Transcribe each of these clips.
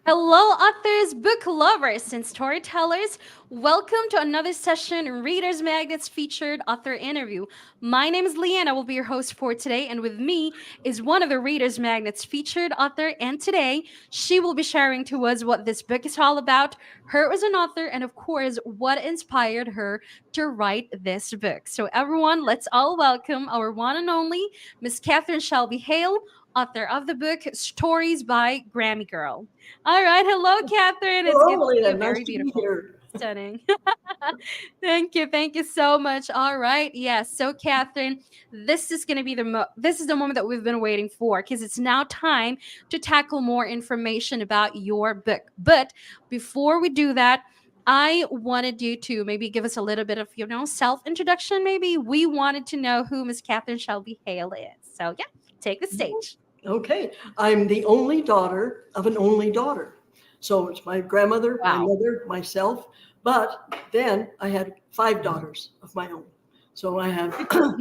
Hello, authors, book lovers, and storytellers. Welcome to another session in Readers Magnet's featured author interview. My name is Leanne. I will be your host for today, and with me is one of the Readers Magnet's featured author. And today, she will be sharing to us what this book is all about, her as an author, and of course, what inspired her to write this book. So, everyone, let's all welcome our one and only Miss Catherine Shelby Hale, author of the book Stories by Grammy Girl. All right. Hello, Catherine. It's good Hello, to see you. Leland. Nice Very to be beautiful. here. Stunning. Thank you. Thank you so much. All right. Yes. So, Catherine, this is the moment that we've been waiting for because it's now time to tackle more information about your book. But before we do that, I wanted you to maybe give us a little bit of, self introduction. Maybe we wanted to know who Miss Catherine Shelby Hale is. So, yeah, take the stage. Okay, I'm the only daughter of an only daughter. So it's my grandmother, my Wow. mother, myself. But then I had five daughters of my own. So I have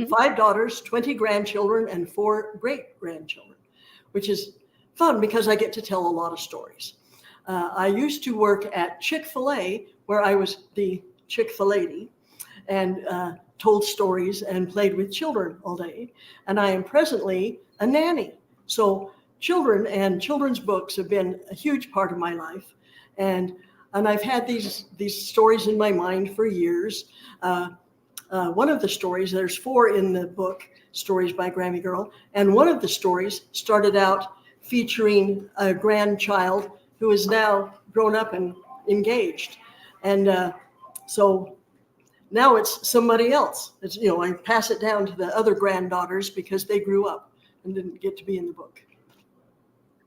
five daughters, 20 grandchildren, and four great grandchildren, which is fun because I get to tell a lot of stories. I used to work at Chick-fil-A, where I was the Chick-fil-Lady, and told stories and played with children all day. And I am presently a nanny. So children and children's books have been a huge part of my life. And I've had these stories in my mind for years. One of the stories, there's four in the book, Stories by Grammy Girl, and one of the stories started out featuring a grandchild who is now grown up and engaged. And so now it's somebody else. I pass it down to the other granddaughters because they grew up and didn't get to be in the book.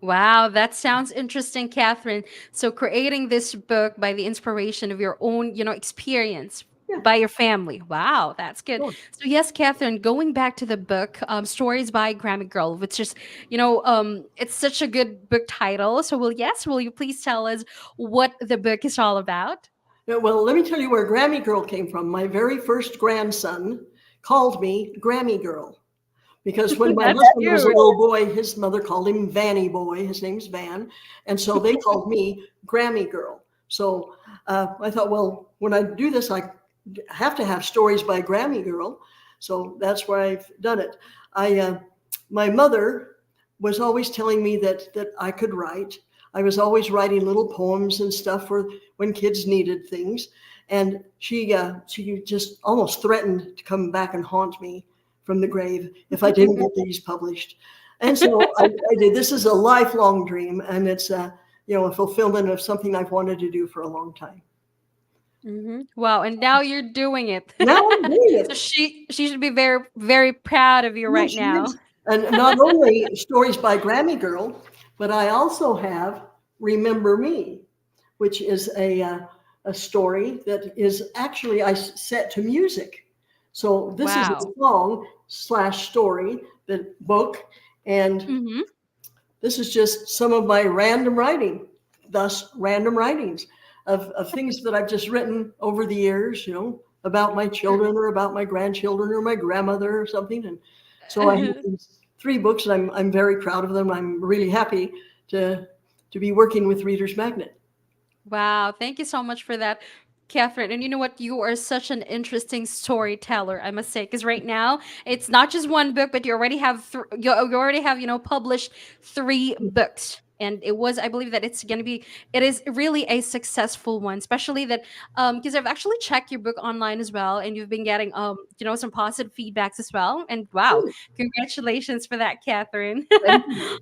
Wow, that sounds interesting, Catherine. So, creating this book by the inspiration of your own, experience Yeah, by your family. Wow, that's good. sure. So, yes, Catherine, going back to the book, Stories by Grammy Girl, which is, it's such a good book title. So, will you please tell us what the book is all about? Yeah, well, let me tell you where Grammy Girl came from. My very first grandson called me Grammy Girl because when my That's husband was a cute. little boy, his mother called him Vanny Boy. His name's Van. And so they called me Grammy Girl. So I thought, well, when I do this, I have to have stories by Grammy Girl. So that's why I've done it. My mother was always telling me that I could write. I was always writing little poems and stuff for when kids needed things. And she just almost threatened to come back and haunt me from the grave if I didn't get these published. And so I did. This is a lifelong dream, and it's a fulfillment of something I've wanted to do for a long time. Wow, and now you're doing it. Now I'm doing So it. she should be very very proud of you Yeah, right she now. is. And not only stories by Grammy Girl, but I also have Remember Me, which is a story that is actually I set to music. So this is a Wow. song slash story, the book, and Mhm. this is just some of my random writing, thus random writings of things that I've just written over the years, about my children or about my grandchildren or my grandmother or something. And so I have these three books, and I'm very proud of them. I'm really happy to to be working with Reader's Magnet. Wow, thank you so much for that, Catherine. And you know what? You are such an interesting storyteller, I must say, because right now it's not just one book, but you already have published three books. And I believe that it is really a successful one, especially that because I've actually checked your book online as well, and you've been getting some positive feedbacks as well. And wow, Oh, congratulations for that, Catherine. thank you.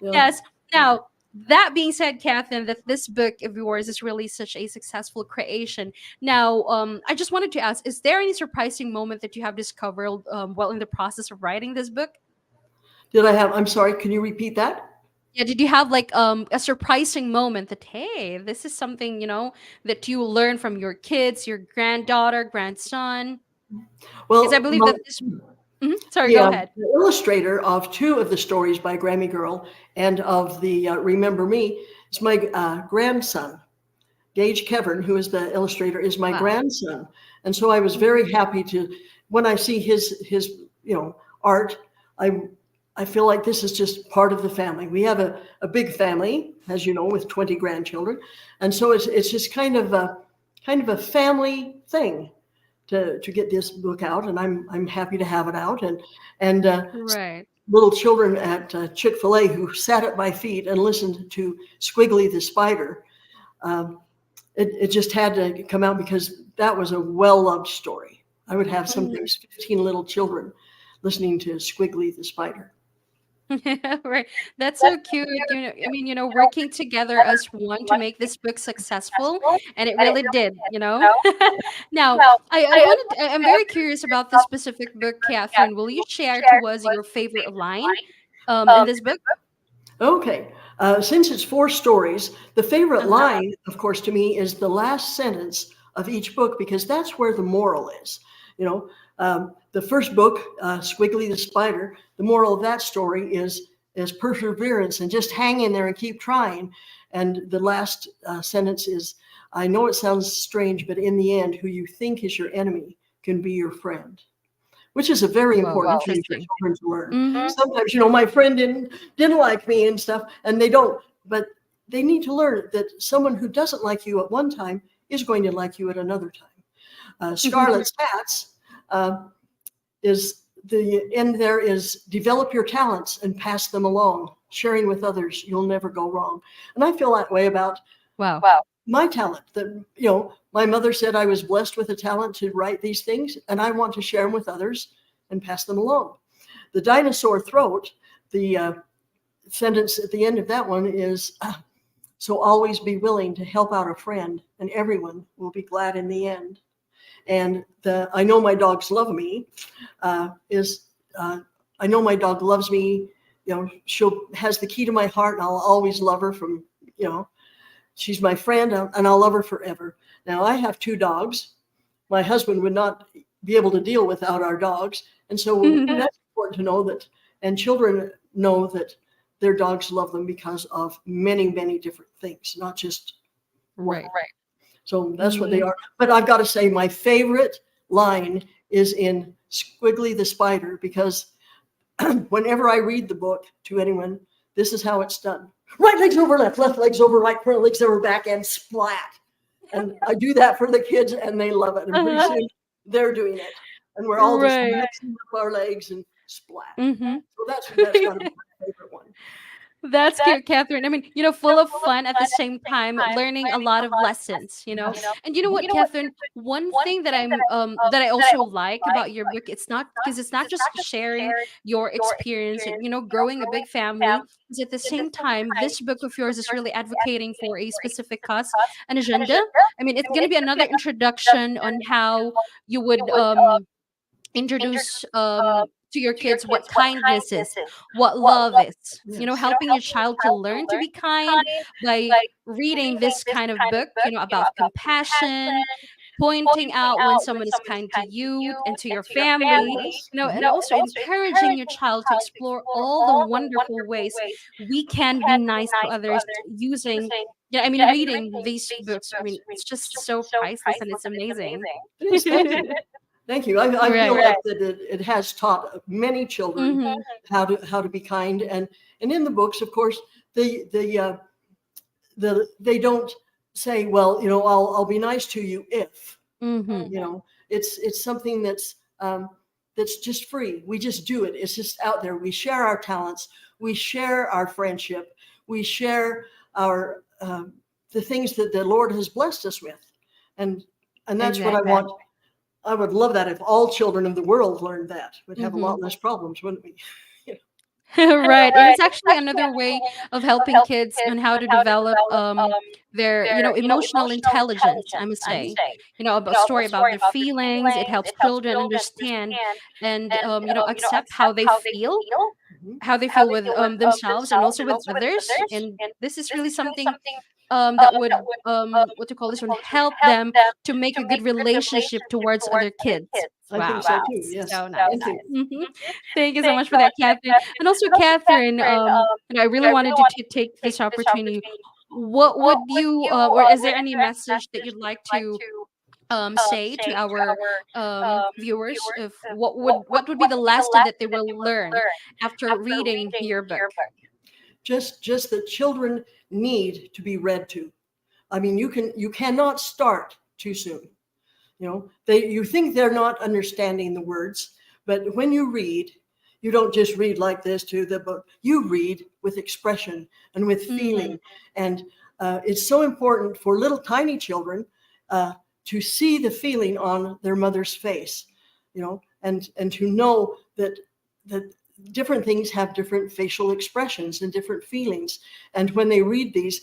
Yeah. Yes. Now, that being said, Catherine, that this book of yours is really such a successful creation. Now, I just wanted to ask: is there any surprising moment that you have discovered while in the process of writing this book? Did I have? I'm sorry. Can you repeat that? Yeah, did you have like a surprising moment that hey, this is something that you learn from your kids, your granddaughter, grandson? Because I Well, believe that this. Mhm. Sorry, the, go uh, ahead. the illustrator of two of the stories by Grammy Girl and of the Remember Me is my grandson. Gage Kevern, who is the illustrator, is my Wow. grandson. And so I was very happy to, when I see his art, I I feel like this is just part of the family. We have a big family, as you know, with 20 grandchildren. And so it's just kind of a family thing to get this book out. And I'm happy to have it out. And Right. little children at Chick-fil-A who sat at my feet and listened to Squiggly the Spider. Um, it just had to come out because that was a well-loved story. I would have Mhm. sometimes 15 little children listening to Squiggly the Spider. Right. That's so cute. I mean, working together as one to make this book successful, and it really did. Now, I'm very curious about this specific book, Catherine. Will you share to us your favorite line in this book? Okay. Since it's 4 stories, the favorite Uh-huh. line, of course, to me is the last sentence of each book because that's where the moral is. You know, the first book, Squiggly the Spider, the moral of that story is perseverance and just hang in there and keep trying. And the last sentence is, I know it sounds strange, but in the end, who you think is your enemy can be your friend, which is a very Whoa, important thing for interesting. children to learn. Mm-hmm. Sometimes, my friend didn't like me and stuff, and they don't, but they need to learn that someone who doesn't like you at one time is going to like you at another time. Scarlet's Hats uh, is the end there is develop your talents and pass them along. Sharing with others, you'll never go wrong. And I feel that way about Wow. my talent. That my mother said I was blessed with a talent to write these things, and I want to share them with others and pass them along. The dinosaur throat, the sentence at the end of that one is, so always be willing to help out a friend, and everyone will be glad in the end. And the I know my dogs love me is I know my dog loves me. She'll has the key to my heart, and I'll always love her from you know she's my friend, and I'll love her forever. Now, I have 2 dogs. My husband would not be able to deal without our dogs. And so that's important to know that, and children know that their dogs love them because of many, many different things, not just one. Right. So that's what they Mm-hmm. are. But I've got to say, my favorite line is in Squiggly the Spider because whenever I read the book to anyone, this is how it's done. Right leg's over left leg's over right, front leg's over back, and splat. And I do that for the kids, and they love it. And pretty Uh-huh. soon they're doing it, and we're all just Right. mixing up our legs and splat. Mm-hmm. So that's got to be my favorite one. That's cute, Catherine. I mean, full of fun at the same time, learning a lot of lessons. Yes. And you know what, Catherine? One thing that I also like about your book, it's not just sharing your experience and growing a big family. Is at the same time, this book of yours is really advocating for a specific cause and agenda. I mean, it's gonna be another introduction on how you would introduce to your kids what kindness is, what love is, Yes. helping your child to learn to be kind by reading this kind of book, about compassion, pointing out when someone is kind to you and to your family, Yes. and also encouraging your child to explore all the wonderful ways we can be nice to others using, yeah, I mean, reading these books. I mean, it's just so priceless and it's amazing. It is. Thank you. Thank you. I feel Right. like that it has taught many children Mm-hmm. how to be kind, and in the books, of course, they don't say, well, I'll be nice to you if Mm-hmm. it's something that's just free. We just do it. It's just out there. We share our talents. We share our friendship. We share our the things that the Lord has blessed us with, and that's what I Exactly. want. I would love that if all children of the world learned that. We'd have a Mm-hmm. lot less problems, wouldn't we? Right. And it's actually another way of helping kids on how to develop their, emotional intelligence, I must say. A story about their feelings. It helps children understand and accept Mhm. how they feel with themselves and also with others. And this is really something that would what to call this one, help them to make a good relationship towards other kids. I think Wow, so too. that's Yes. so Thank nice. you. Hmm. Thank you so much for that, Catherine. And also, Catherine, I really wanted to take this opportunity. What would you, or is there any message that you'd like to say to our viewers if what would be the last thing that they will learn after reading your book? Just that children need to be read to. I mean, you cannot start too soon. You think they're not understanding the words, but when you read, you don't just read like this to the book. You read with expression and with Mm-hmm. feeling, and it's so important for little tiny children uh, to see the feeling on their mother's face, and to know that different things have different facial expressions and different feelings. And when they read these,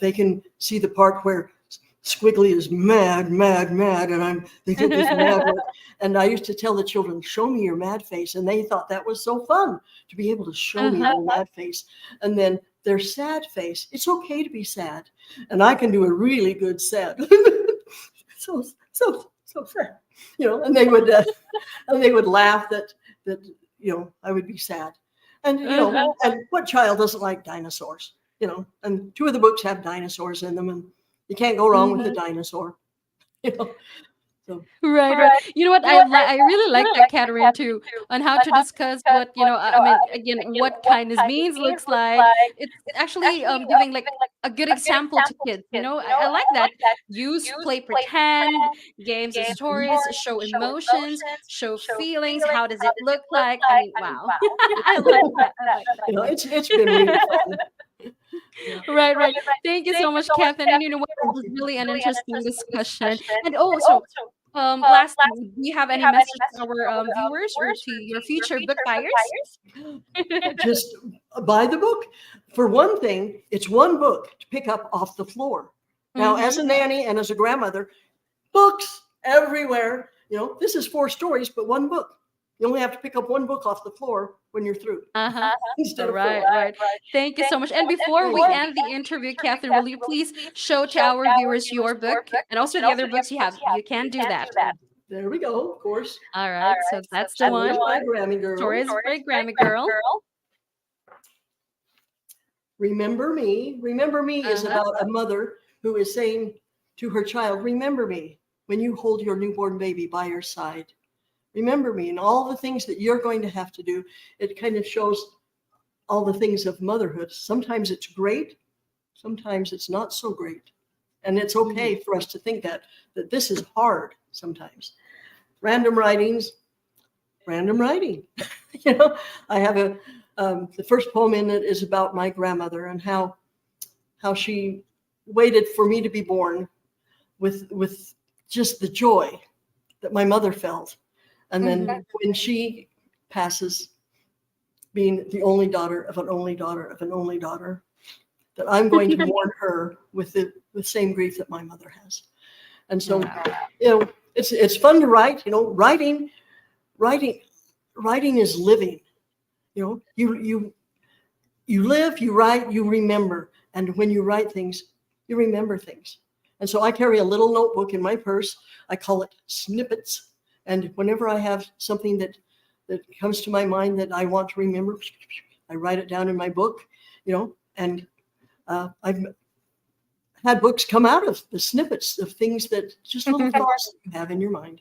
they can see the part where Squiggly is mad, mad, mad, and they get this mad look. And I used to tell the children, "Show me your mad face," and they thought that was so fun to be able to show me Uh-huh. their mad face. And then their sad face. It's okay to be sad, and I can do a really good sad. So sad, and they would laugh that I would be sad, and Uh-huh. and what child doesn't like dinosaurs? And two of the books have dinosaurs in them, and you can't go wrong with a Mm-hmm. dinosaur. You know, so Right, right. You know what? I really like that, Catherine, too, on how to discuss what I mean, again, what kindness means looks like. It's actually giving like a good example to kids. I like that. Use play pretend games and stories, show emotions, show feelings. How does it look like? I mean, wow, I like that. I like that. it's been really fun. Yeah. Right, right. Thank you so much, Catherine. And you know what? It Thank was you. really an interesting discussion. And also, lastly, do you have any message to our viewers or to your future book buyers? Just buy the book. For one thing, it's one book to pick up off the floor. Now, as Mm-hmm. a nanny and as a grandmother, books everywhere. This is 4 stories, but one book. You only have to pick up one book off the floor when you're through Uh-huh. instead of Right, four. right. Thank you so much. And before Thank we you. end the interview, Catherine, will you please show to our viewers your book and also the other books you have? You can do that. There we go, of course. All right. So that's the Stories one. by Grammy Girl. Stories for a Grammy Girl. Remember Me. Remember Me is Uh-huh. about a mother who is saying to her child, remember me when you hold your newborn baby by your side. Remember me and all the things that you're going to have to do. It kind of shows all the things of motherhood. Sometimes it's great, sometimes it's not so great. And it's okay for us to think that this is hard sometimes. Random writings, random writing. I have the first poem in it is about my grandmother and how she waited for me to be born with just the joy that my mother felt. And then Mm-hmm. when she passes, being the only daughter of an only daughter of an only daughter, that I'm going to mourn her with the same grief that my mother has. And so, it's fun to write. Writing is living. You live, you write, you remember, and when you write things, you remember things. And so I carry a little notebook in my purse. I call it snippets. And whenever I have something that comes to my mind that I want to remember, I write it down in my book. And I've had books come out of the snippets of things that just little thoughts that you have in your mind.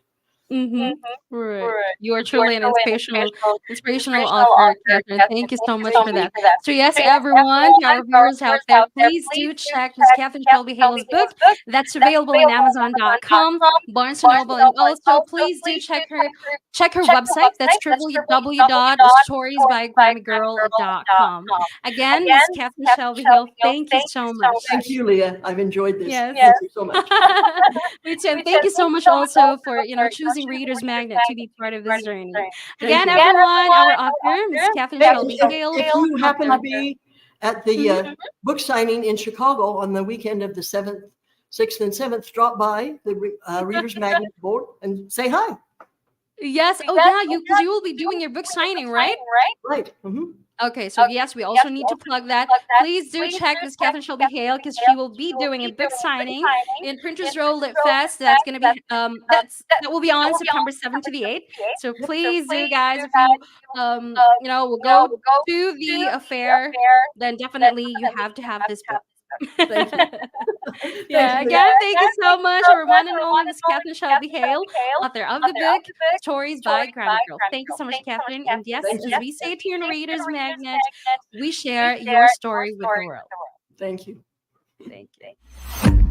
Mm-hmm. Right. You are truly an inspirational author, Catherine. Thank you so much for that. So yes, everyone, to our viewers out there, please do check Miss Catherine Shelby Hale's book. That's available in Amazon.com, Barnes and Noble, and also please do check her website. That's www.storiesbygrammygirl.com. Again, Miss Catherine Shelby Hale, thank you so much. Thank you, Leah. I've enjoyed this. Yes. Thank you so much. Me too. And thank you so much also for choosing Reader's Magnet to be part of this journey. Thank Again, you. everyone, our author, Miss Catherine Hey, Shelby Hale. if you happen to author. be at the book signing in Chicago on the weekend of the 7th, 6th, and 7th, drop by the Reader's Magnet board and say hi. Yes. Oh, yeah. Because you will be doing your book signing, right? Right. Mm-hmm. Okay. So yes, we also need to plug that. Please do check Miss Catherine Shelby Hale because she will be doing a book signing in Printers Row Lit Fest. That's gonna be that will be on September 7th to the 8th. So please do, guys, if you will go to the affair, then definitely you have to have this book. Thank you. Thank Yeah, you. again, thank you so much. Our one and only Miss Catherine Shelby Hale, author of the book Stories by Grandma Girl. Thank you so much, Catherine. And yes, Thank as you. we say it here in Reader's Magnet, we share your story with the world. Thank you. Thank you.